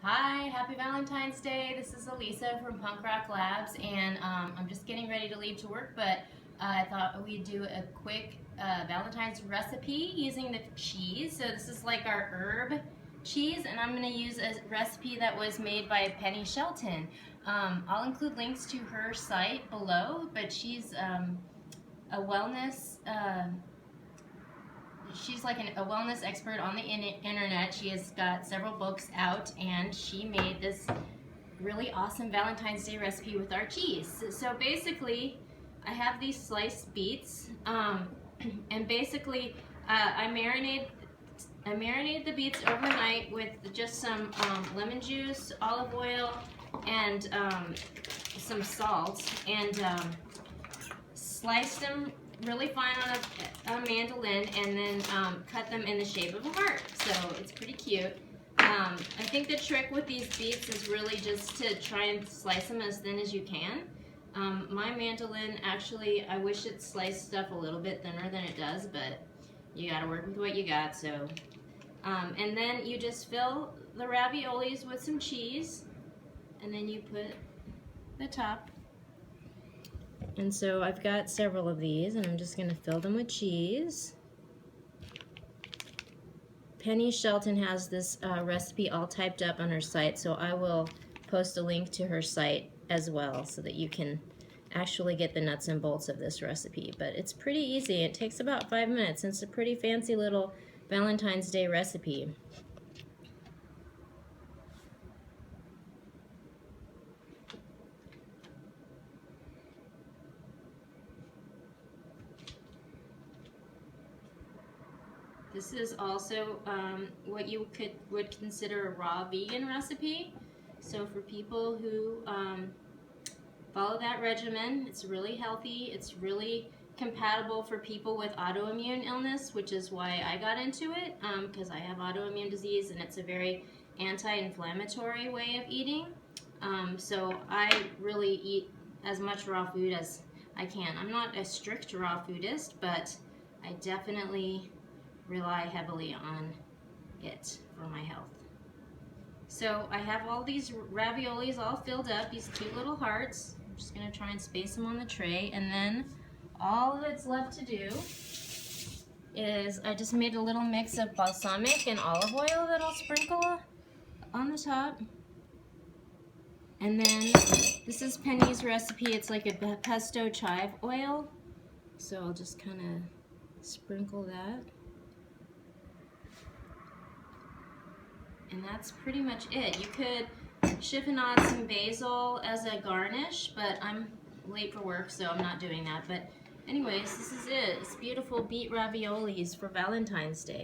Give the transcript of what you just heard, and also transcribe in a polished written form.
Hi, happy Valentine's Day. This is Elisa from Rawk Labs, and I'm just getting ready to leave to work, but I thought we'd do a quick Valentine's recipe using the cheese. So this is like our herb cheese, and I'm going to use a recipe that was made by Penni Shelton. I'll include links to her site below, but she's a wellness she's like a wellness expert on the internet. She has got several books out, and she made this really awesome Valentine's Day recipe with our cheese. So basically, I have these sliced beets, and basically I marinate the beets overnight with just some lemon juice, olive oil, and some salt, and slice them really fine on a mandolin, and then cut them in the shape of a heart. So it's pretty cute. I think the trick with these beets is really just to try and slice them as thin as you can. My mandolin, actually, I wish it sliced stuff a little bit thinner than it does, but you gotta work with what you got. So, and then you just fill the raviolis with some cheese, and then you put the top. And so I've got several of these, and I'm just going to fill them with cheese. Penni Shelton has this recipe all typed up on her site, so I will post a link to her site as well so that you can actually get the nuts and bolts of this recipe. But it's pretty easy. It takes about 5 minutes, and it's a pretty fancy little Valentine's Day recipe. This is also what you would consider a raw vegan recipe. So for people who follow that regimen, it's really healthy. It's really compatible for people with autoimmune illness, which is why I got into it, because I have autoimmune disease, and it's a very anti-inflammatory way of eating. So I really eat as much raw food as I can. I'm not a strict raw foodist, but I definitely rely heavily on it for my health. So I have all these raviolis all filled up, these cute little hearts. I'm just going to try and space them on the tray, and then all that's left to do is I just made a little mix of balsamic and olive oil that I'll sprinkle on the top. And then this is Penni's recipe. It's like a pesto chive oil, so I'll just kind of sprinkle that. And that's pretty much it. You could chiffonade some basil as a garnish, but I'm late for work, so I'm not doing that. But anyways, this is it. It's beautiful beet raviolis for Valentine's Day.